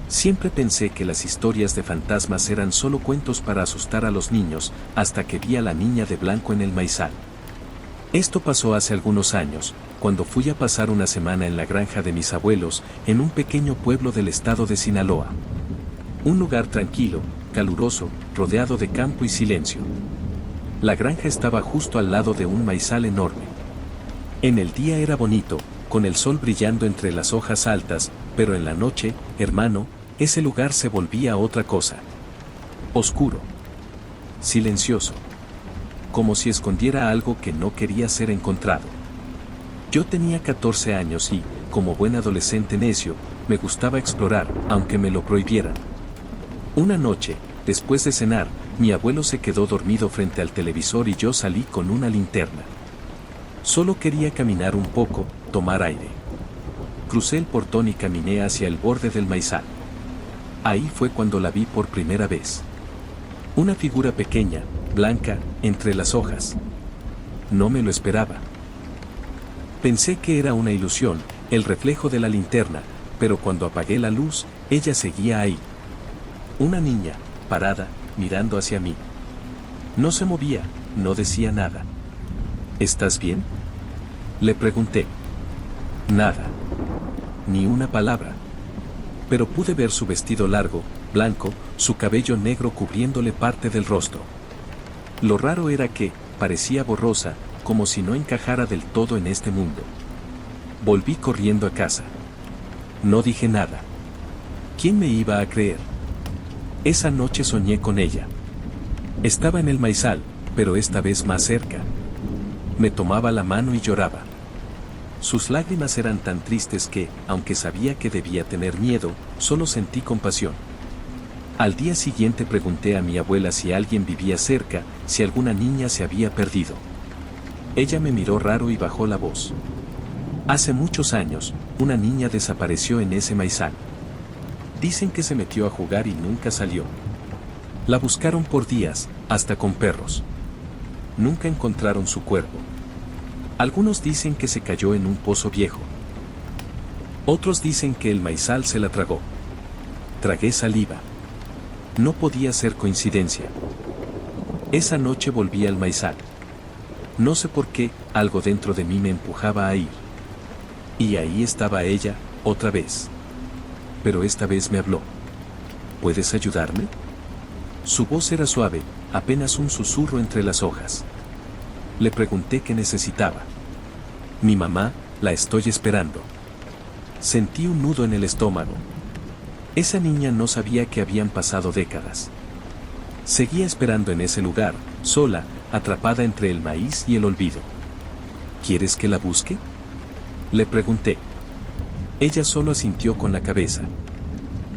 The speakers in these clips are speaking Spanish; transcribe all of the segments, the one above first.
Siempre pensé que las historias de fantasmas eran solo cuentos para asustar a los niños, hasta que vi a la niña de blanco en el maizal. Esto pasó hace algunos años, cuando fui a pasar una semana en la granja de mis abuelos, en un pequeño pueblo del estado de Sinaloa. Un lugar tranquilo, caluroso, rodeado de campo y silencio. La granja estaba justo al lado de un maizal enorme. En el día era bonito, con el sol brillando entre las hojas altas, pero en la noche, hermano, ese lugar se volvía otra cosa. Oscuro. Silencioso. Como si escondiera algo que no quería ser encontrado. Yo tenía 14 años y, como buen adolescente necio, me gustaba explorar, aunque me lo prohibieran. Una noche, después de cenar, mi abuelo se quedó dormido frente al televisor y yo salí con una linterna. Solo quería caminar un poco, tomar aire. Crucé el portón y caminé hacia el borde del maizal. Ahí fue cuando la vi por primera vez. Una figura pequeña, blanca, entre las hojas. No me lo esperaba. Pensé que era una ilusión, el reflejo de la linterna, pero cuando apagué la luz, ella seguía ahí. Una niña, parada, mirando hacia mí. No se movía, no decía nada. ¿Estás bien?, le pregunté. Nada. Ni una palabra. Pero pude ver su vestido largo, blanco, su cabello negro cubriéndole parte del rostro. Lo raro era que, parecía borrosa, como si no encajara del todo en este mundo. Volví corriendo a casa. No dije nada. ¿Quién me iba a creer? Esa noche soñé con ella. Estaba en el maizal, pero esta vez más cerca. Me tomaba la mano y lloraba. Sus lágrimas eran tan tristes que, aunque sabía que debía tener miedo, solo sentí compasión. Al día siguiente pregunté a mi abuela si alguien vivía cerca, si alguna niña se había perdido. Ella me miró raro y bajó la voz. Hace muchos años, una niña desapareció en ese maizal. Dicen que se metió a jugar y nunca salió. La buscaron por días, hasta con perros. Nunca encontraron su cuerpo. Algunos dicen que se cayó en un pozo viejo. Otros dicen que el maizal se la tragó. Tragué saliva. No podía ser coincidencia. Esa noche volví al maizal. No sé por qué, algo dentro de mí me empujaba a ir. Y ahí estaba ella, otra vez. Pero esta vez me habló. ¿Puedes ayudarme? Su voz era suave, apenas un susurro entre las hojas. Le pregunté qué necesitaba. Mi mamá, la estoy esperando. Sentí un nudo en el estómago. Esa niña no sabía que habían pasado décadas. Seguía esperando en ese lugar, sola, atrapada entre el maíz y el olvido. ¿Quieres que la busque?, le pregunté. Ella solo asintió con la cabeza.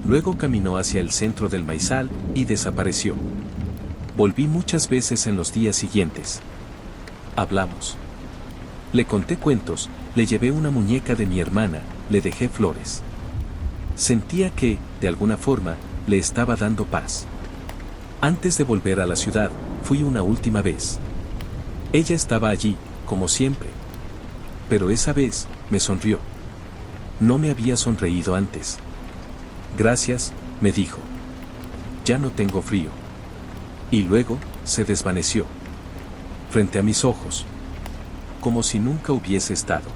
Luego caminó hacia el centro del maizal y desapareció. Volví muchas veces en los días siguientes. Hablamos. Le conté cuentos, le llevé una muñeca de mi hermana, le dejé flores. Sentía que, de alguna forma, le estaba dando paz. Antes de volver a la ciudad, fui una última vez. Ella estaba allí, como siempre. Pero esa vez, me sonrió. No me había sonreído antes. Gracias, me dijo. Ya no tengo frío. Y luego, se desvaneció. Frente a mis ojos. Como si nunca hubiese estado.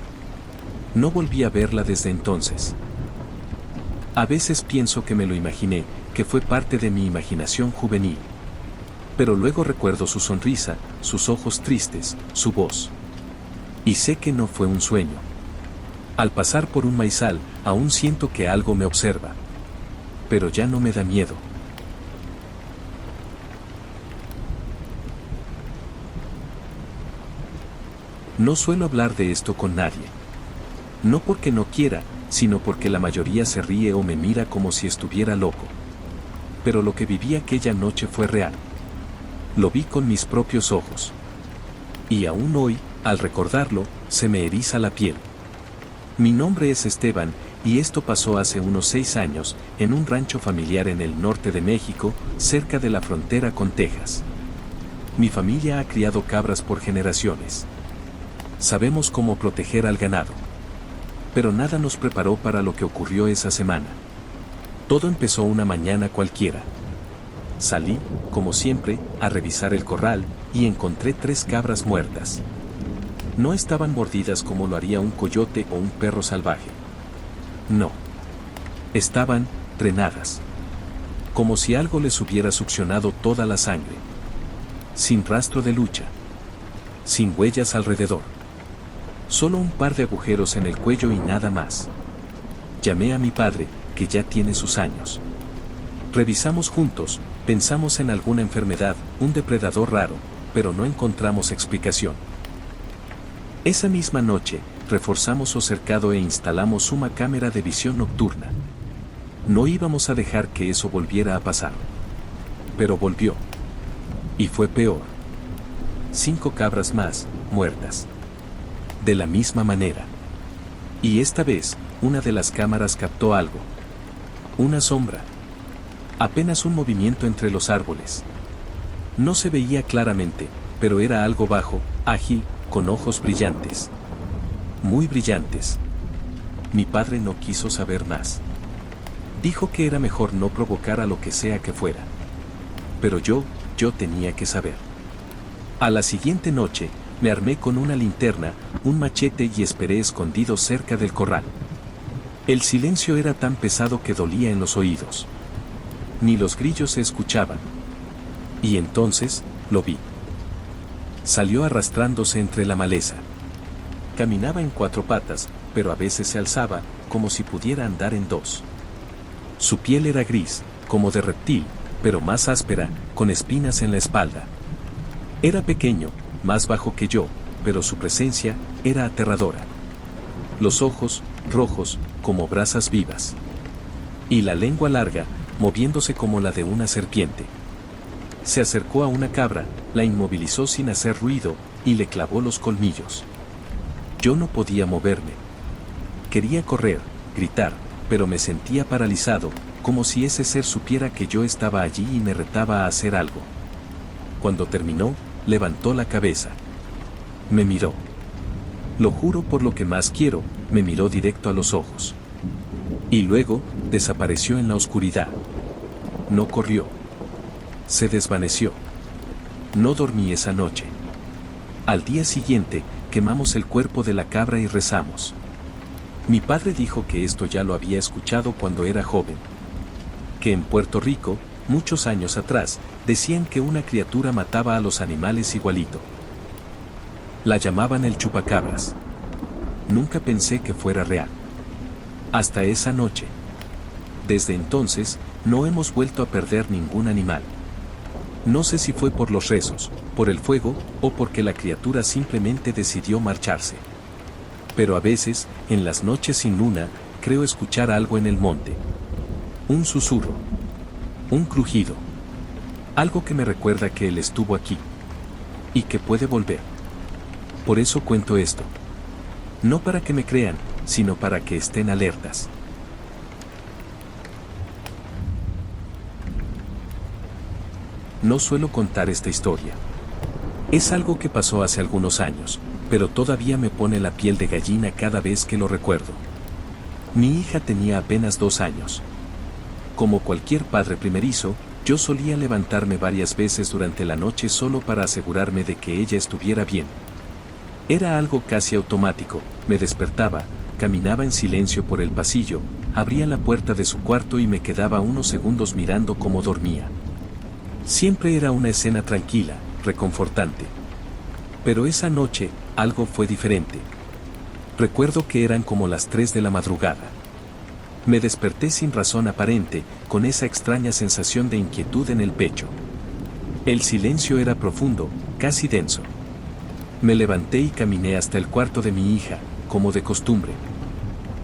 No volví a verla desde entonces. A veces pienso que me lo imaginé, que fue parte de mi imaginación juvenil. Pero luego recuerdo su sonrisa, sus ojos tristes, su voz. Y sé que no fue un sueño. Al pasar por un maizal, aún siento que algo me observa. Pero ya no me da miedo. No suelo hablar de esto con nadie. No porque no quiera, sino porque la mayoría se ríe o me mira como si estuviera loco. Pero lo que viví aquella noche fue real. Lo vi con mis propios ojos. Y aún hoy, al recordarlo, se me eriza la piel. Mi nombre es Esteban, y esto pasó hace unos 6 años, en un rancho familiar en el norte de México, cerca de la frontera con Texas. Mi familia ha criado cabras por generaciones. Sabemos cómo proteger al ganado. Pero nada nos preparó para lo que ocurrió esa semana. Todo empezó una mañana cualquiera. Salí, como siempre, a revisar el corral, y encontré 3 cabras muertas. No estaban mordidas como lo haría un coyote o un perro salvaje. No. Estaban drenadas. Como si algo les hubiera succionado toda la sangre. Sin rastro de lucha. Sin huellas alrededor. Solo un par de agujeros en el cuello y nada más. Llamé a mi padre, que ya tiene sus años. Revisamos juntos, pensamos en alguna enfermedad, un depredador raro, pero no encontramos explicación. Esa misma noche, reforzamos su cercado e instalamos una cámara de visión nocturna. No íbamos a dejar que eso volviera a pasar. Pero volvió. Y fue peor. 5 cabras más, muertas. De la misma manera. Y esta vez, una de las cámaras captó algo. Una sombra. Apenas un movimiento entre los árboles. No se veía claramente, pero era algo bajo, ágil, con ojos brillantes. Muy brillantes. Mi padre no quiso saber más. Dijo que era mejor no provocar a lo que sea que fuera. Pero yo tenía que saber. A la siguiente noche, me armé con una linterna, un machete y esperé escondido cerca del corral. El silencio era tan pesado que dolía en los oídos. Ni los grillos se escuchaban. Y entonces, lo vi. Salió arrastrándose entre la maleza. Caminaba en 4 patas, pero a veces se alzaba, como si pudiera andar en 2. Su piel era gris, como de reptil, pero más áspera, con espinas en la espalda. Era pequeño, más bajo que yo, pero su presencia era aterradora. Los ojos, rojos, como brasas vivas. Y la lengua larga, moviéndose como la de una serpiente. Se acercó a una cabra, la inmovilizó sin hacer ruido, y le clavó los colmillos. Yo no podía moverme. Quería correr, gritar, pero me sentía paralizado, como si ese ser supiera que yo estaba allí y me retaba a hacer algo. Cuando terminó, levantó la cabeza. Me miró. Lo juro por lo que más quiero, me miró directo a los ojos. Y luego, desapareció en la oscuridad. No corrió. Se desvaneció. No dormí esa noche. Al día siguiente, quemamos el cuerpo de la cabra y rezamos. Mi padre dijo que esto ya lo había escuchado cuando era joven. Que en Puerto Rico, muchos años atrás, decían que una criatura mataba a los animales igualito. La llamaban el chupacabras. Nunca pensé que fuera real. Hasta esa noche. Desde entonces, no hemos vuelto a perder ningún animal. No sé si fue por los rezos, por el fuego, o porque la criatura simplemente decidió marcharse. Pero a veces, en las noches sin luna, creo escuchar algo en el monte. Un susurro. Un crujido. Algo que me recuerda que él estuvo aquí. Y que puede volver. Por eso cuento esto. No para que me crean, sino para que estén alertas. No suelo contar esta historia. Es algo que pasó hace algunos años, pero todavía me pone la piel de gallina cada vez que lo recuerdo. Mi hija tenía apenas 2 años. Como cualquier padre primerizo, yo solía levantarme varias veces durante la noche solo para asegurarme de que ella estuviera bien. Era algo casi automático, me despertaba, caminaba en silencio por el pasillo, abría la puerta de su cuarto y me quedaba unos segundos mirando cómo dormía. Siempre era una escena tranquila, reconfortante. Pero esa noche, algo fue diferente. Recuerdo que eran como las 3 de la madrugada. Me desperté sin razón aparente, con esa extraña sensación de inquietud en el pecho. El silencio era profundo, casi denso. Me levanté y caminé hasta el cuarto de mi hija, como de costumbre.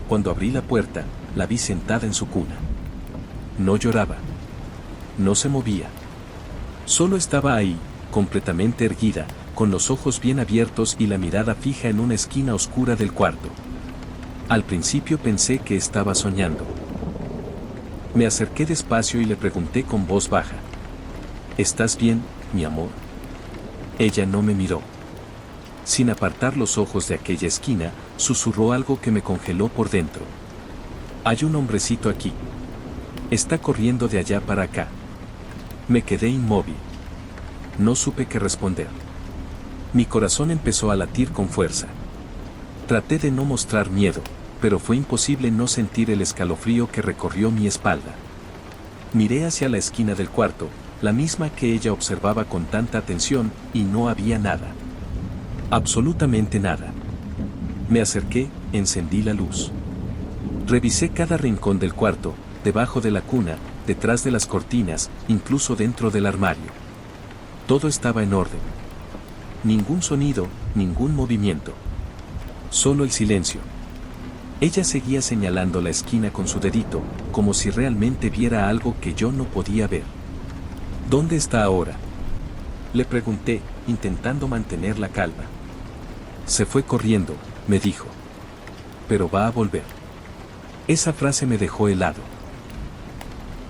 Cuando abrí la puerta, la vi sentada en su cuna. No lloraba. No se movía. Solo estaba ahí, completamente erguida, con los ojos bien abiertos y la mirada fija en una esquina oscura del cuarto. Al principio pensé que estaba soñando. Me acerqué despacio y le pregunté con voz baja. ¿Estás bien, mi amor? Ella no me miró. Sin apartar los ojos de aquella esquina, susurró algo que me congeló por dentro. Hay un hombrecito aquí. Está corriendo de allá para acá. Me quedé inmóvil. No supe qué responder. Mi corazón empezó a latir con fuerza. Traté de no mostrar miedo, pero fue imposible no sentir el escalofrío que recorrió mi espalda. Miré hacia la esquina del cuarto, la misma que ella observaba con tanta atención, y no había nada. Absolutamente nada. Me acerqué, encendí la luz. Revisé cada rincón del cuarto, debajo de la cuna, detrás de las cortinas, incluso dentro del armario. Todo estaba en orden. Ningún sonido, ningún movimiento. Solo el silencio. Ella seguía señalando la esquina con su dedito, como si realmente viera algo que yo no podía ver. ¿Dónde está ahora?, le pregunté, intentando mantener la calma. Se fue corriendo, me dijo. Pero va a volver. Esa frase me dejó helado.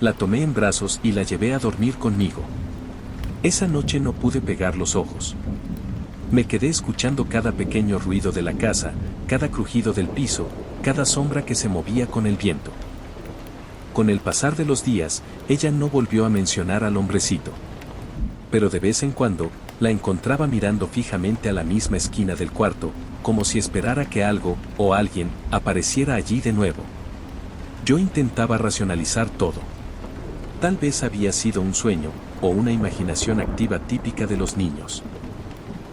La tomé en brazos y la llevé a dormir conmigo. Esa noche no pude pegar los ojos. Me quedé escuchando cada pequeño ruido de la casa, cada crujido del piso, cada sombra que se movía con el viento. Con el pasar de los días, ella no volvió a mencionar al hombrecito. Pero de vez en cuando, la encontraba mirando fijamente a la misma esquina del cuarto, como si esperara que algo, o alguien, apareciera allí de nuevo. Yo intentaba racionalizar todo. Tal vez había sido un sueño, o una imaginación activa típica de los niños.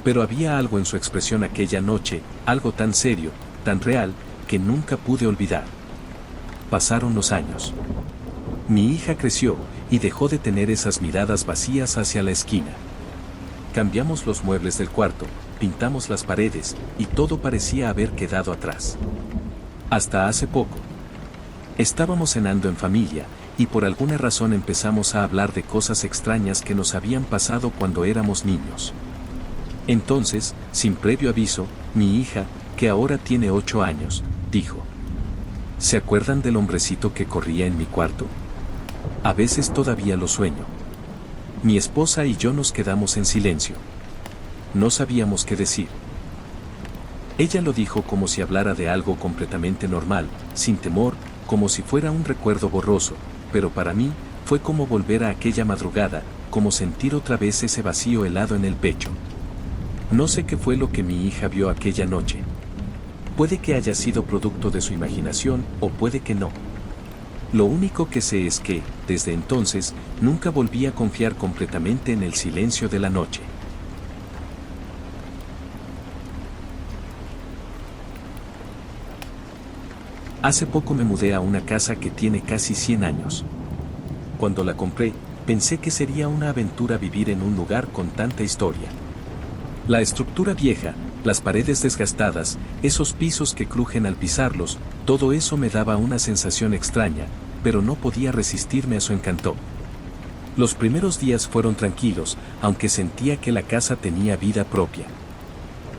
Pero había algo en su expresión aquella noche, algo tan serio, tan real, que nunca pude olvidar. Pasaron los años. Mi hija creció, y dejó de tener esas miradas vacías hacia la esquina. Cambiamos los muebles del cuarto, pintamos las paredes, y todo parecía haber quedado atrás. Hasta hace poco. Estábamos cenando en familia, y por alguna razón empezamos a hablar de cosas extrañas que nos habían pasado cuando éramos niños. Entonces, sin previo aviso, mi hija, que ahora tiene 8 años, dijo: ¿se acuerdan del hombrecito que corría en mi cuarto? A veces todavía lo sueño. Mi esposa y yo nos quedamos en silencio. No sabíamos qué decir. Ella lo dijo como si hablara de algo completamente normal, sin temor, como si fuera un recuerdo borroso, pero para mí, fue como volver a aquella madrugada, como sentir otra vez ese vacío helado en el pecho. No sé qué fue lo que mi hija vio aquella noche. Puede que haya sido producto de su imaginación, o puede que no. Lo único que sé es que, desde entonces, nunca volví a confiar completamente en el silencio de la noche. Hace poco me mudé a una casa que tiene casi 100 años. Cuando la compré, pensé que sería una aventura vivir en un lugar con tanta historia. La estructura vieja, las paredes desgastadas, esos pisos que crujen al pisarlos, todo eso me daba una sensación extraña, pero no podía resistirme a su encanto. Los primeros días fueron tranquilos, aunque sentía que la casa tenía vida propia.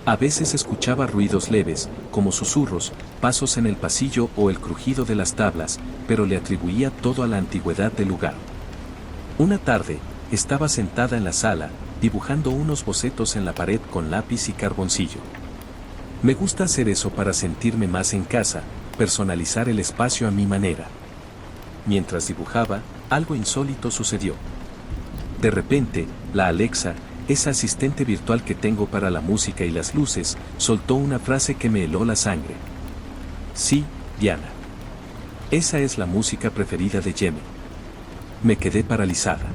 A veces escuchaba ruidos leves, como susurros, pasos en el pasillo o el crujido de las tablas, pero le atribuía todo a la antigüedad del lugar. Una tarde, estaba sentada en la sala, dibujando unos bocetos en la pared con lápiz y carboncillo. Me gusta hacer eso para sentirme más en casa, personalizar el espacio a mi manera. Mientras dibujaba, algo insólito sucedió. De repente, la Alexa, esa asistente virtual que tengo para la música y las luces, soltó una frase que me heló la sangre. Sí, Diana. Esa es la música preferida de Jeme. Me quedé paralizada.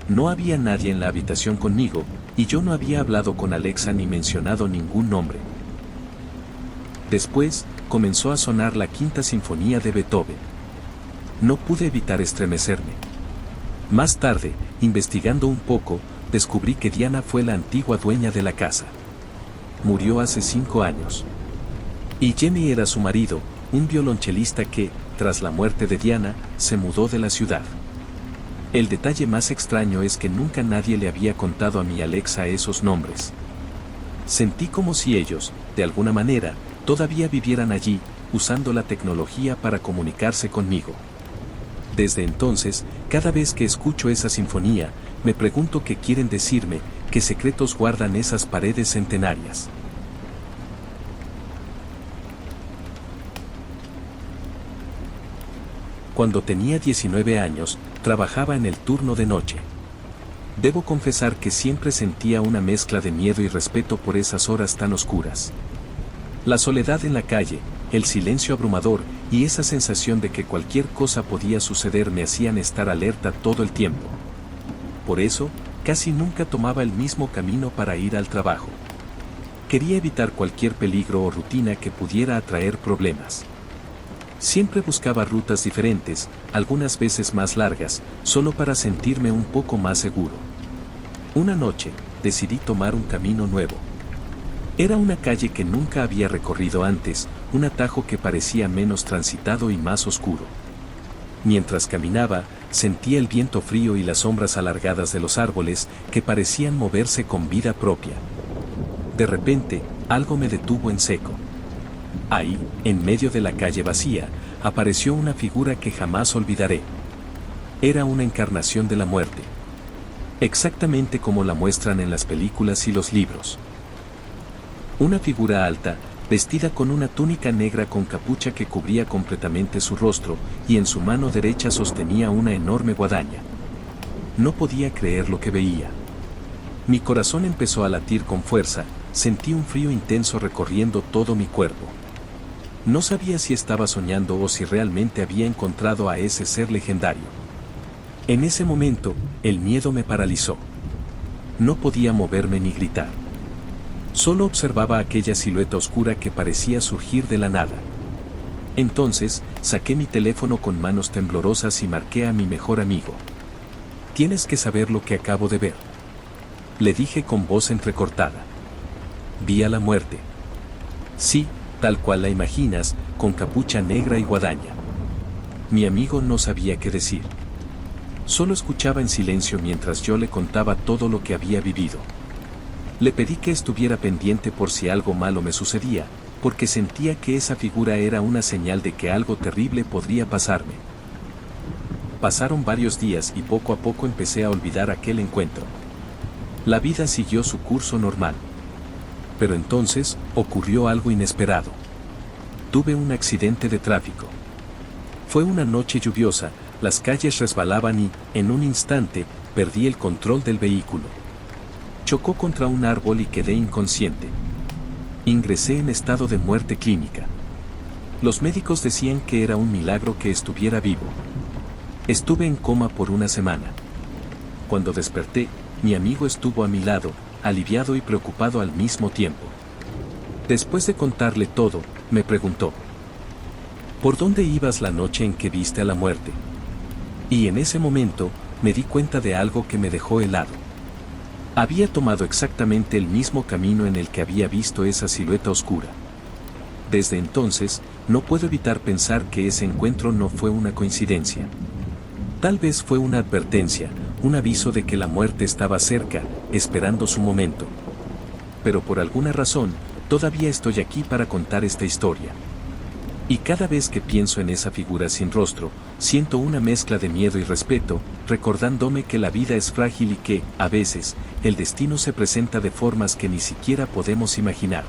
No había nadie en la habitación conmigo, y yo no había hablado con Alexa ni mencionado ningún nombre. Después, comenzó a sonar la Quinta Sinfonía de Beethoven. No pude evitar estremecerme. Más tarde, investigando un poco, descubrí que Diana fue la antigua dueña de la casa. Murió hace 5 años. Y Jeme era su marido, un violonchelista que, tras la muerte de Diana, se mudó de la ciudad. El detalle más extraño es que nunca nadie le había contado a mi Alexa esos nombres. Sentí como si ellos, de alguna manera, todavía vivieran allí, usando la tecnología para comunicarse conmigo. Desde entonces, cada vez que escucho esa sinfonía, me pregunto qué quieren decirme, qué secretos guardan esas paredes centenarias. Cuando tenía 19 años, trabajaba en el turno de noche. Debo confesar que siempre sentía una mezcla de miedo y respeto por esas horas tan oscuras. La soledad en la calle, el silencio abrumador y esa sensación de que cualquier cosa podía suceder me hacían estar alerta todo el tiempo. Por eso, casi nunca tomaba el mismo camino para ir al trabajo. Quería evitar cualquier peligro o rutina que pudiera atraer problemas. Siempre buscaba rutas diferentes, algunas veces más largas, solo para sentirme un poco más seguro. Una noche, decidí tomar un camino nuevo. Era una calle que nunca había recorrido antes, un atajo que parecía menos transitado y más oscuro. Mientras caminaba, sentía el viento frío y las sombras alargadas de los árboles que parecían moverse con vida propia. De repente, algo me detuvo en seco. Ahí, en medio de la calle vacía, apareció una figura que jamás olvidaré. Era una encarnación de la muerte. Exactamente como la muestran en las películas y los libros. Una figura alta, vestida con una túnica negra con capucha que cubría completamente su rostro, y en su mano derecha sostenía una enorme guadaña. No podía creer lo que veía. Mi corazón empezó a latir con fuerza, sentí un frío intenso recorriendo todo mi cuerpo. No sabía si estaba soñando o si realmente había encontrado a ese ser legendario. En ese momento, el miedo me paralizó. No podía moverme ni gritar. Solo observaba aquella silueta oscura que parecía surgir de la nada. Entonces, saqué mi teléfono con manos temblorosas y marqué a mi mejor amigo. «Tienes que saber lo que acabo de ver», le dije con voz entrecortada. «Vi a la muerte». «Sí, tal cual la imaginas, con capucha negra y guadaña». Mi amigo no sabía qué decir. Solo escuchaba en silencio mientras yo le contaba todo lo que había vivido. Le pedí que estuviera pendiente por si algo malo me sucedía, porque sentía que esa figura era una señal de que algo terrible podría pasarme. Pasaron varios días y poco a poco empecé a olvidar aquel encuentro. La vida siguió su curso normal. Pero entonces, ocurrió algo inesperado. Tuve un accidente de tráfico. Fue una noche lluviosa, las calles resbalaban y, en un instante, perdí el control del vehículo. Chocó contra un árbol y quedé inconsciente. Ingresé en estado de muerte clínica. Los médicos decían que era un milagro que estuviera vivo. Estuve en coma por una semana. Cuando desperté, mi amigo estuvo a mi lado, aliviado y preocupado al mismo tiempo. Después de contarle todo, me preguntó: ¿por dónde ibas la noche en que viste a la muerte? Y en ese momento, me di cuenta de algo que me dejó helado. Había tomado exactamente el mismo camino en el que había visto esa silueta oscura. Desde entonces, no puedo evitar pensar que ese encuentro no fue una coincidencia. Tal vez fue una advertencia, un aviso de que la muerte estaba cerca, esperando su momento. Pero por alguna razón, todavía estoy aquí para contar esta historia. Y cada vez que pienso en esa figura sin rostro, siento una mezcla de miedo y respeto, recordándome que la vida es frágil y que, a veces, el destino se presenta de formas que ni siquiera podemos imaginar.